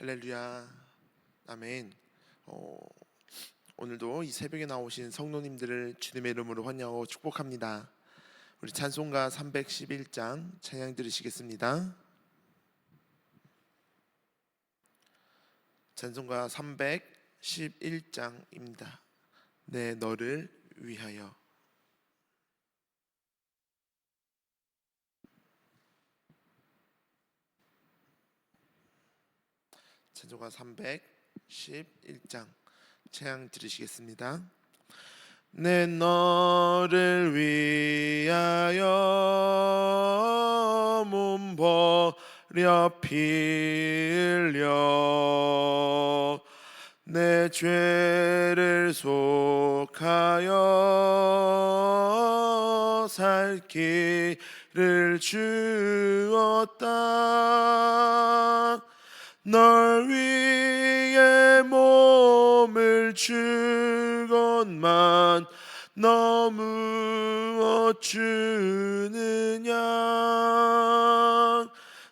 할렐루야. 아멘. 오늘도 이 새벽에 나오신 성도님들을 주님의 이름으로 환영하고 축복합니다. 우리 찬송가 311장 찬양 들으시겠습니다. 찬송가 311장입니다. 내 너를 위하여. 찬송가 311장 찬양 들으시겠습니다. 내 너를 위하여 몸 버려 피 흘려 내 죄를 속하여 살 길을 주었다. 널 위해 몸을 주건만 너무 어주느냐.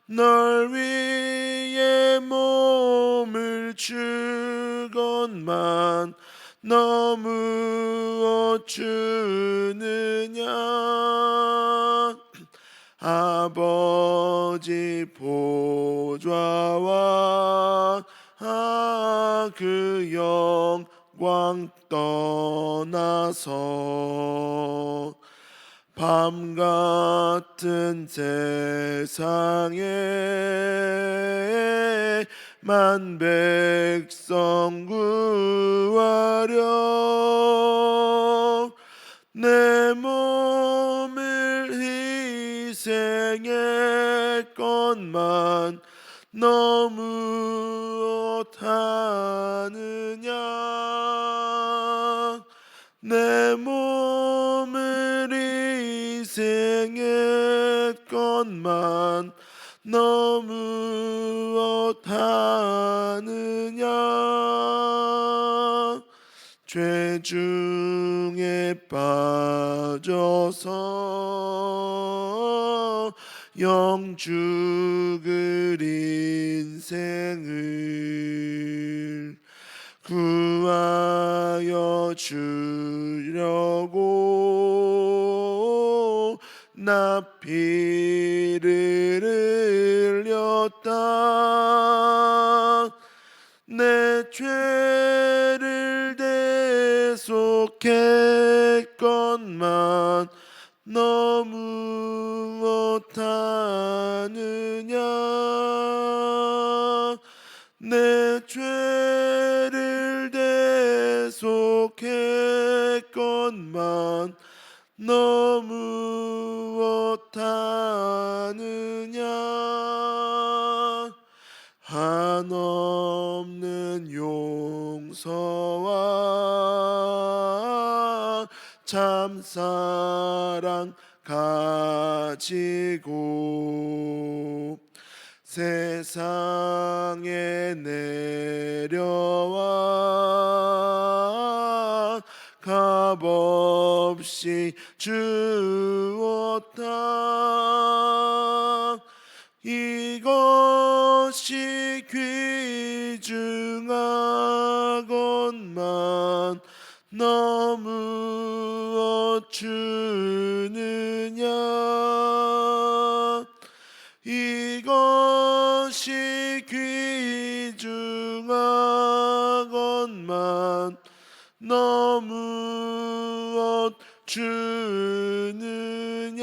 널 위해 몸을 주건만 너무 어주느냐. 아버지 보좌와 그 영광 떠나서 밤 같은 세상에 만 백성 구하려 내 몸을 희생했건만 너무 어하느냐. 내 몸을 희생했건만 너무 어하느냐. 죄 중에 빠져서 영 죽을 인생을 구하여 주려고 나 피를 흘렸다. 내 죄를 대속했건만 너무 어하느냐. 내 죄를 대속했건만 너무 어하느냐. 한없는 용서와 참사랑 가지고 세상에 내려와 값없이 주었다. 이것이 귀중하건만 너무 어주느냐. 이것이 귀중하건만 너무 어주느냐.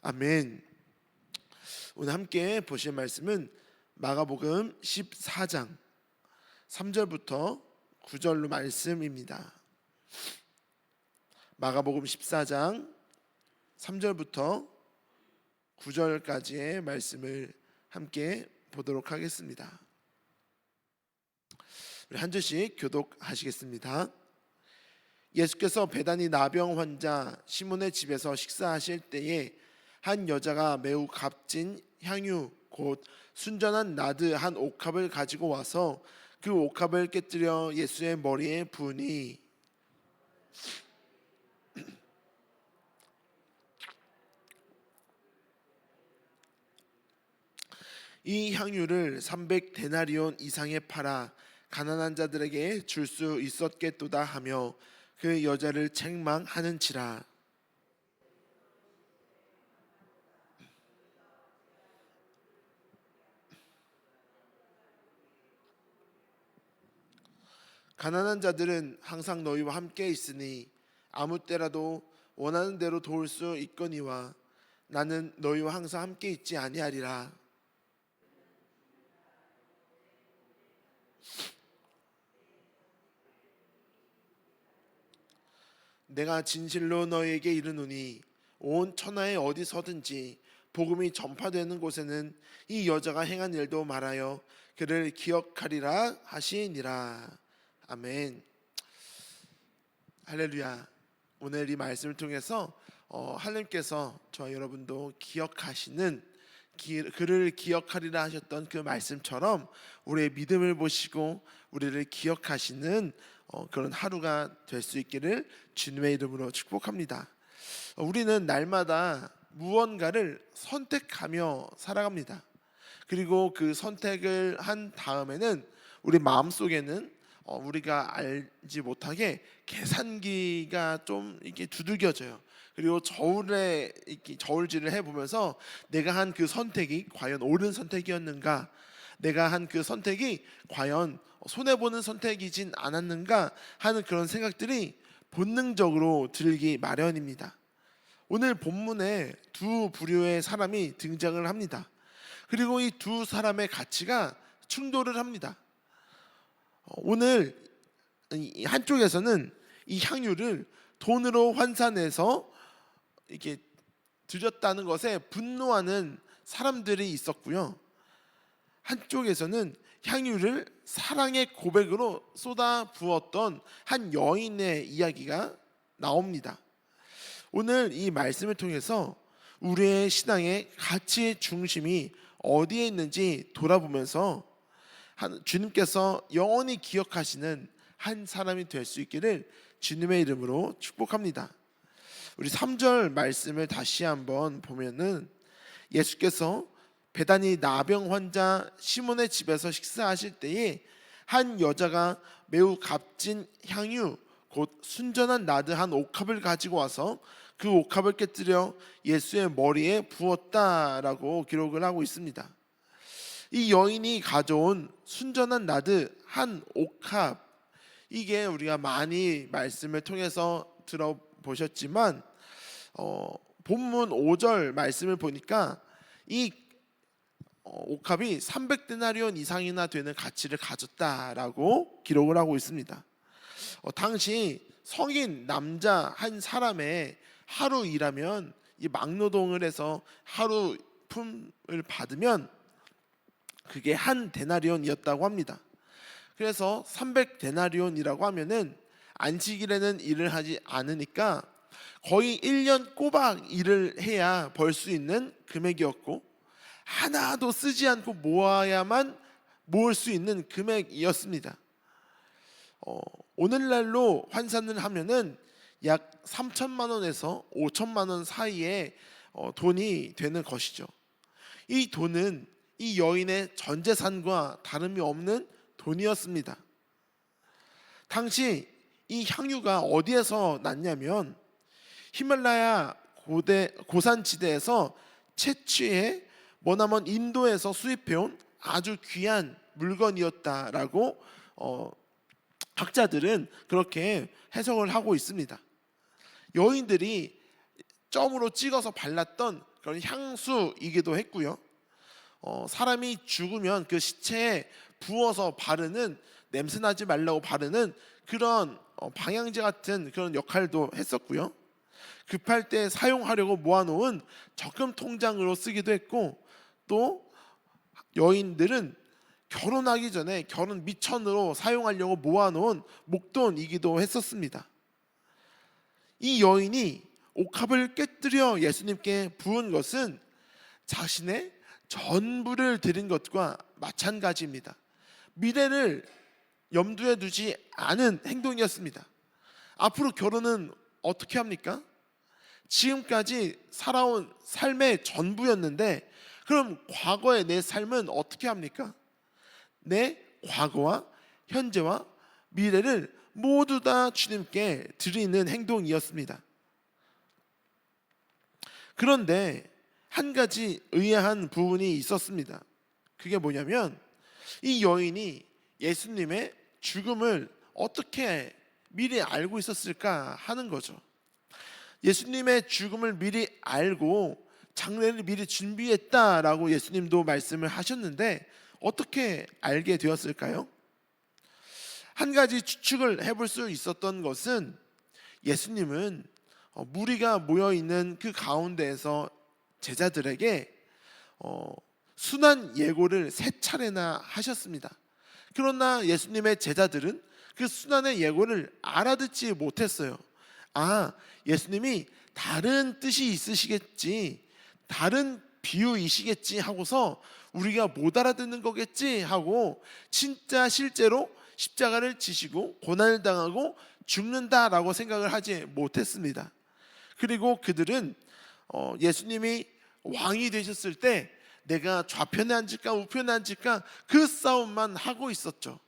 아멘. 오늘 함께 보실 말씀은 마가복음 14장 3절부터 9절로 말씀입니다. 마가복음 14장 3절부터 9절까지의 말씀을 함께 보도록 하겠습니다. 우리 한 절씩 교독하시겠습니다. 예수께서 베다니 나병 환자 시몬의 집에서 식사하실 때에 한 여자가 매우 값진 향유 곧 순전한 나드 한 옥합을 가지고 와서 그 옥합을 깨뜨려 예수의 머리에 부으니 이 향유를 300데나리온 이상에 팔아 가난한 자들에게 줄 수 있었겠도다 하며 그 여자를 책망하는지라. 가난한 자들은 항상 너희와 함께 있으니 아무 때라도 원하는 대로 도울 수 있거니와 나는 너희와 항상 함께 있지 아니하리라. 내가 진실로 너희에게 이르노니 온 천하에 어디서든지 복음이 전파되는 곳에는 이 여자가 행한 일도 말하여 그를 기억하리라 하시니라. 아멘. 할렐루야. 오늘 이 말씀을 통해서 하나님께서 저와 여러분도 기억하시는 그를 기억하리라 하셨던 그 말씀처럼 우리의 믿음을 보시고 우리를 기억하시는 그런 하루가 될 수 있기를 주님의 이름으로 축복합니다. 우리는 날마다 무언가를 선택하며 살아갑니다. 그리고 그 선택을 한 다음에는 우리 마음속에는 우리가 알지 못하게 계산기가 좀 이렇게 두들겨져요. 그리고 저울질을 해보면서 내가 한 그 선택이 과연 옳은 선택이었는가, 내가 한 그 선택이 과연 손해보는 선택이진 않았는가 하는 그런 생각들이 본능적으로 들기 마련입니다. 오늘 본문에 두 부류의 사람이 등장을 합니다. 그리고 이 두 사람의 가치가 충돌을 합니다. 오늘 한쪽에서는 이 향유를 돈으로 환산해서 이렇게 드렸다는 것에 분노하는 사람들이 있었고요. 한쪽에서는 향유를 사랑의 고백으로 쏟아 부었던 한 여인의 이야기가 나옵니다. 오늘 이 말씀을 통해서 우리의 신앙의 가치의 중심이 어디에 있는지 돌아보면서 주님께서 영원히 기억하시는 한 사람이 될 수 있기를 주님의 이름으로 축복합니다. 우리 3절 말씀을 다시 한번 보면은 예수께서 베다니 나병 환자 시몬의 집에서 식사하실 때에 한 여자가 매우 값진 향유 곧 순전한 나드 한 옥합을 가지고 와서 그 옥합을 깨뜨려 예수의 머리에 부었다라고 기록을 하고 있습니다. 이 여인이 가져온 순전한 나드 한 옥합, 이게 우리가 많이 말씀을 통해서 들어보셨지만 본문 5절 말씀을 보니까 이 옥합이 300데나리온 이상이나 되는 가치를 가졌다라고 기록을 하고 있습니다. 당시 성인 남자 한 사람의 하루 일하면 이 막노동을 해서 하루 품을 받으면 그게 한 데나리온이었다고 합니다. 그래서 300데나리온이라고 하면은 안식일에는 일을 하지 않으니까 거의 1년 꼬박 일을 해야 벌 수 있는 금액이었고 하나도 쓰지 않고 모아야만 모을 수 있는 금액이었습니다. 오늘날로 환산을 하면은 약 3천만 원에서 5천만 원 사이의 돈이 되는 것이죠. 이 돈은 이 여인의 전 재산과 다름이 없는 돈이었습니다. 당시 이 향유가 어디에서 났냐면 히말라야 고산지대에서 채취해 머나먼 인도에서 수입해온 아주 귀한 물건이었다라고 학자들은 그렇게 해석을 하고 있습니다. 여인들이 점으로 찍어서 발랐던 그런 향수이기도 했고요. 사람이 죽으면 그 시체에 부어서 바르는, 냄새나지 말라고 바르는 그런 방향제 같은 그런 역할도 했었고요. 급할 때 사용하려고 모아놓은 적금 통장으로 쓰기도 했고, 또 여인들은 결혼하기 전에 결혼 미천으로 사용하려고 모아놓은 목돈이기도 했었습니다. 이 여인이 옥합을 깨뜨려 예수님께 부은 것은 자신의 전부를 드린 것과 마찬가지입니다. 미래를 염두에 두지 않은 행동이었습니다. 앞으로 결혼은 어떻게 합니까? 지금까지 살아온 삶의 전부였는데 그럼 과거의 내 삶은 어떻게 합니까? 내 과거와 현재와 미래를 모두 다 주님께 드리는 행동이었습니다. 그런데 한 가지 의아한 부분이 있었습니다. 그게 뭐냐면 이 여인이 예수님의 죽음을 어떻게 미리 알고 있었을까 하는 거죠. 예수님의 죽음을 미리 알고 장례를 미리 준비했다라고 예수님도 말씀을 하셨는데 어떻게 알게 되었을까요? 한 가지 추측을 해볼 수 있었던 것은 예수님은 무리가 모여있는 그 가운데에서 제자들에게 순환 예고를 3차례나 하셨습니다. 그러나 예수님의 제자들은 그 순환의 예고를 알아듣지 못했어요. 예수님이 다른 뜻이 있으시겠지, 다른 비유이시겠지 하고서 우리가 못 알아듣는 거겠지 하고 진짜 실제로 십자가를 지시고 고난을 당하고 죽는다라고 생각을 하지 못했습니다. 그리고 그들은 예수님이 왕이 되셨을 때 내가 좌편에 앉을까 우편에 앉을까 그 싸움만 하고 있었죠.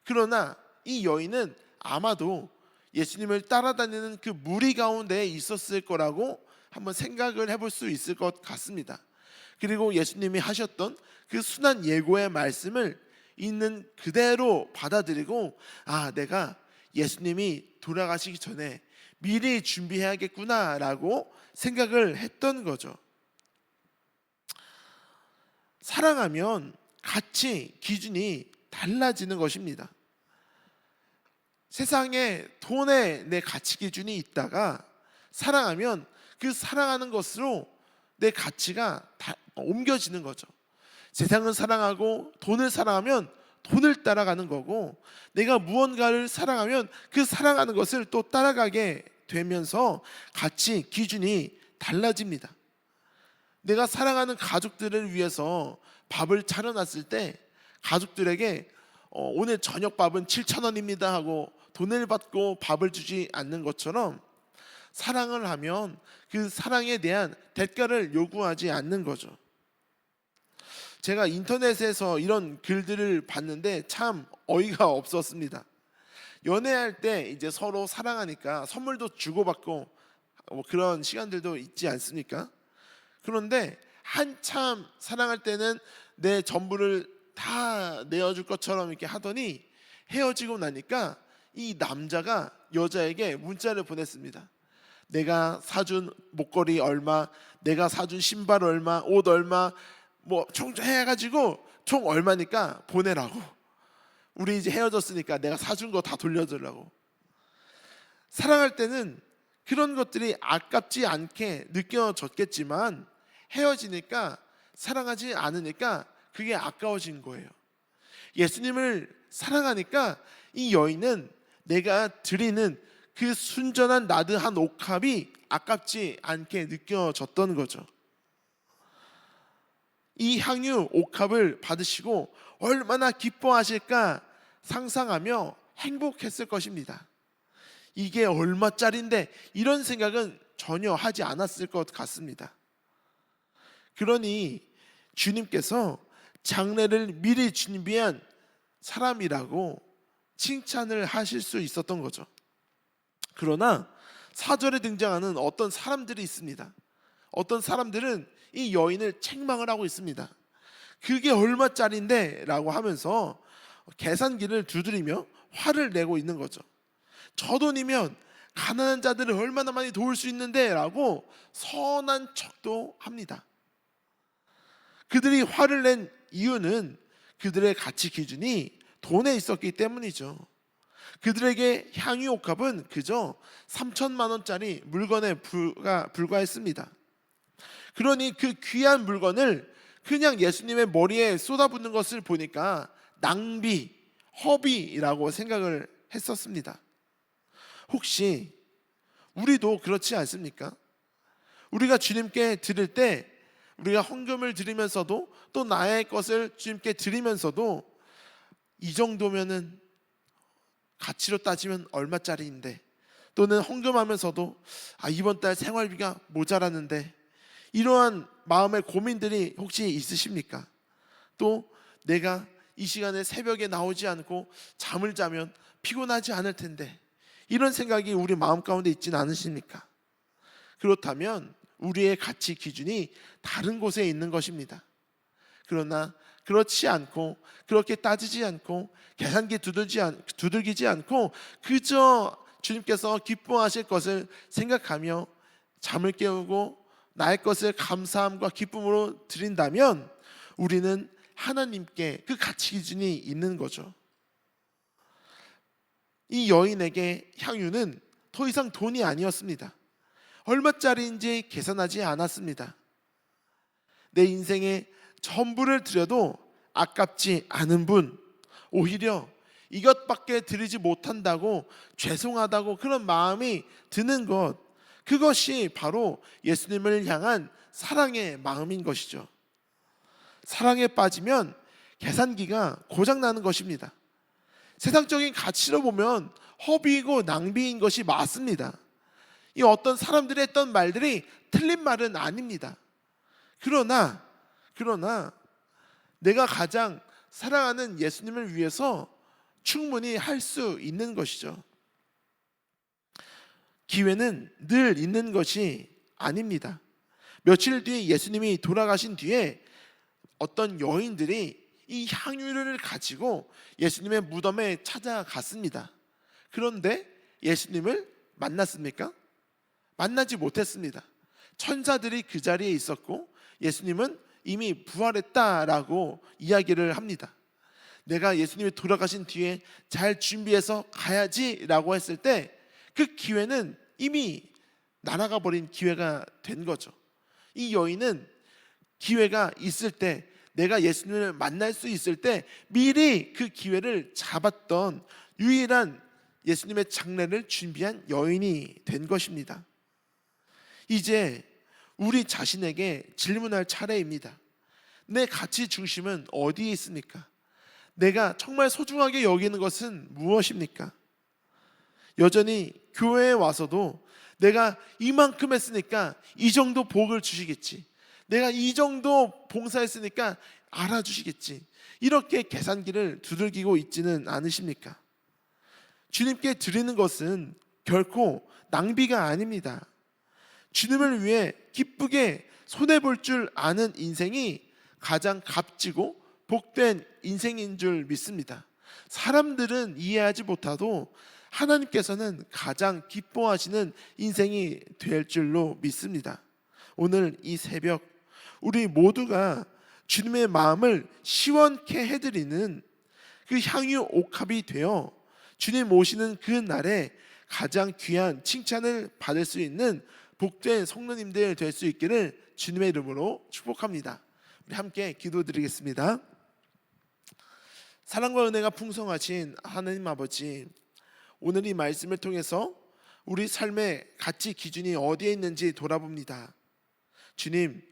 그러나 이 여인은 아마도 예수님을 따라다니는 그 무리 가운데에 있었을 거라고 한번 생각을 해볼 수 있을 것 같습니다. 그리고 예수님이 하셨던 그 순한 예고의 말씀을 있는 그대로 받아들이고 내가 예수님이 돌아가시기 전에 미리 준비해야겠구나라고 생각을 했던 거죠. 사랑하면 가치 기준이 달라지는 것입니다. 세상에 돈에 내 가치 기준이 있다가 사랑하면 그 사랑하는 것으로 내 가치가 옮겨지는 거죠. 세상을 사랑하고 돈을 사랑하면 돈을 따라가는 거고, 내가 무언가를 사랑하면 그 사랑하는 것을 또 따라가게 되면서 가치 기준이 달라집니다. 내가 사랑하는 가족들을 위해서 밥을 차려놨을 때 가족들에게 오늘 저녁밥은 7,000원입니다 하고 돈을 받고 밥을 주지 않는 것처럼 사랑을 하면 그 사랑에 대한 대가를 요구하지 않는 거죠. 제가 인터넷에서 이런 글들을 봤는데 참 어이가 없었습니다. 연애할 때 이제 서로 사랑하니까 선물도 주고받고 그런 시간들도 있지 않습니까? 그런데 한참 사랑할 때는 내 전부를 다 내어줄 것처럼 이렇게 하더니 헤어지고 나니까 이 남자가 여자에게 문자를 보냈습니다. 내가 사준 목걸이 얼마, 내가 사준 신발 얼마, 옷 얼마, 총 해가지고 총 얼마니까 보내라고. 우리 이제 헤어졌으니까 내가 사준 거 다 돌려주려고. 사랑할 때는 그런 것들이 아깝지 않게 느껴졌겠지만 헤어지니까, 사랑하지 않으니까 그게 아까워진 거예요. 예수님을 사랑하니까 이 여인은 내가 드리는 그 순전한 나드한 옥합이 아깝지 않게 느껴졌던 거죠. 이 향유 옥합을 받으시고 얼마나 기뻐하실까 상상하며 행복했을 것입니다. 이게 얼마짜린데 이런 생각은 전혀 하지 않았을 것 같습니다. 그러니 주님께서 장례를 미리 준비한 사람이라고 칭찬을 하실 수 있었던 거죠. 그러나 4절에 등장하는 어떤 사람들이 있습니다. 어떤 사람들은 이 여인을 책망을 하고 있습니다. 그게 얼마짜린데? 라고 하면서 계산기를 두드리며 화를 내고 있는 거죠. 저 돈이면 가난한 자들을 얼마나 많이 도울 수 있는데? 라고 선한 척도 합니다. 그들이 화를 낸 이유는 그들의 가치 기준이 돈에 있었기 때문이죠. 그들에게 향유 옥합은 그저 3천만 원짜리 물건에 불과했습니다. 그러니 그 귀한 물건을 그냥 예수님의 머리에 쏟아붓는 것을 보니까 낭비, 허비라고 생각을 했었습니다. 혹시 우리도 그렇지 않습니까? 우리가 주님께 드릴 때 우리가 헌금을 드리면서도 또 나의 것을 주님께 드리면서도 이 정도면은 가치로 따지면 얼마짜리인데, 또는 헌금하면서도 이번 달 생활비가 모자라는데 이러한 마음의 고민들이 혹시 있으십니까? 또 내가 이 시간에 새벽에 나오지 않고 잠을 자면 피곤하지 않을 텐데, 이런 생각이 우리 마음 가운데 있지는 않으십니까? 그렇다면 우리의 가치 기준이 다른 곳에 있는 것입니다. 그러나 그렇지 않고, 그렇게 따지지 않고, 계산기 두들기지 않고 그저 주님께서 기뻐하실 것을 생각하며 잠을 깨우고 나의 것을 감사함과 기쁨으로 드린다면 우리는 하나님께 그 가치 기준이 있는 거죠. 이 여인에게 향유는 더 이상 돈이 아니었습니다. 얼마짜리인지 계산하지 않았습니다. 내 인생에 전부를 드려도 아깝지 않은 분, 오히려 이것밖에 드리지 못한다고 죄송하다고 그런 마음이 드는 것, 그것이 바로 예수님을 향한 사랑의 마음인 것이죠. 사랑에 빠지면 계산기가 고장나는 것입니다. 세상적인 가치로 보면 허비이고 낭비인 것이 맞습니다. 이 어떤 사람들이 했던 말들이 틀린 말은 아닙니다. 그러나 내가 가장 사랑하는 예수님을 위해서 충분히 할 수 있는 것이죠. 기회는 늘 있는 것이 아닙니다. 며칠 뒤에 예수님이 돌아가신 뒤에 어떤 여인들이 이 향유를 가지고 예수님의 무덤에 찾아갔습니다. 그런데 예수님을 만났습니까? 만나지 못했습니다. 천사들이 그 자리에 있었고 예수님은 이미 부활했다라고 이야기를 합니다. 내가 예수님이 돌아가신 뒤에 잘 준비해서 가야지라고 했을 때 그 기회는 이미 날아가 버린 기회가 된 거죠. 이 여인은 기회가 있을 때, 내가 예수님을 만날 수 있을 때 미리 그 기회를 잡았던 유일한 예수님의 장례를 준비한 여인이 된 것입니다. 이제 우리 자신에게 질문할 차례입니다. 내 가치 중심은 어디에 있습니까? 내가 정말 소중하게 여기는 것은 무엇입니까? 여전히 교회에 와서도 내가 이만큼 했으니까 이 정도 복을 주시겠지, 내가 이 정도 봉사했으니까 알아주시겠지, 이렇게 계산기를 두들기고 있지는 않으십니까? 주님께 드리는 것은 결코 낭비가 아닙니다. 주님을 위해 기쁘게 손해볼 줄 아는 인생이 가장 값지고 복된 인생인 줄 믿습니다. 사람들은 이해하지 못하도 하나님께서는 가장 기뻐하시는 인생이 될 줄로 믿습니다. 오늘 이 새벽 우리 모두가 주님의 마음을 시원케 해드리는 그 향유 옥합이 되어 주님 오시는 그 날에 가장 귀한 칭찬을 받을 수 있는 복된 성도님들 될 수 있기를 주님의 이름으로 축복합니다. 우리 함께 기도드리겠습니다. 사랑과 은혜가 풍성하신 하나님 아버지, 오늘 이 말씀을 통해서 우리 삶의 가치 기준이 어디에 있는지 돌아봅니다. 주님,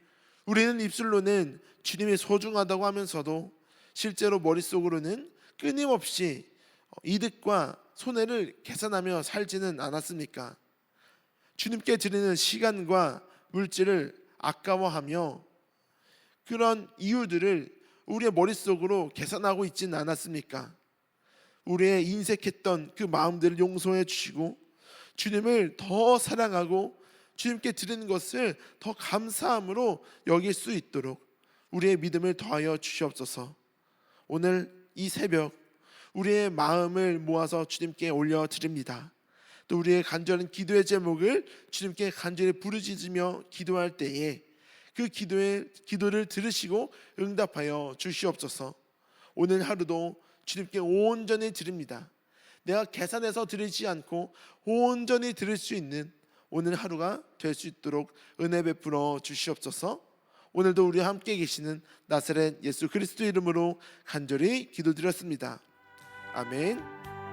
우리는 입술로는 주님이 소중하다고 하면서도 실제로 머릿속으로는 끊임없이 이득과 손해를 계산하며 살지는 않았습니까? 주님께 드리는 시간과 물질을 아까워하며 그런 이유들을 우리의 머릿속으로 계산하고 있지는 않았습니까? 우리의 인색했던 그 마음들을 용서해 주시고 주님을 더 사랑하고 주님께 드리는 것을 더 감사함으로 여길 수 있도록 우리의 믿음을 더하여 주시옵소서. 오늘 이 새벽 우리의 마음을 모아서 주님께 올려드립니다. 또 우리의 간절한 기도의 제목을 주님께 간절히 부르짖으며 기도할 때에 그 기도를 들으시고 응답하여 주시옵소서. 오늘 하루도 주님께 온전히 드립니다. 내가 계산해서 드리지 않고 온전히 드릴 수 있는 오늘 하루가 될 수 있도록 은혜 베풀어 주시옵소서. 오늘도 우리와 함께 계시는 나사렛 예수 그리스도 이름으로 간절히 기도드렸습니다. 아멘.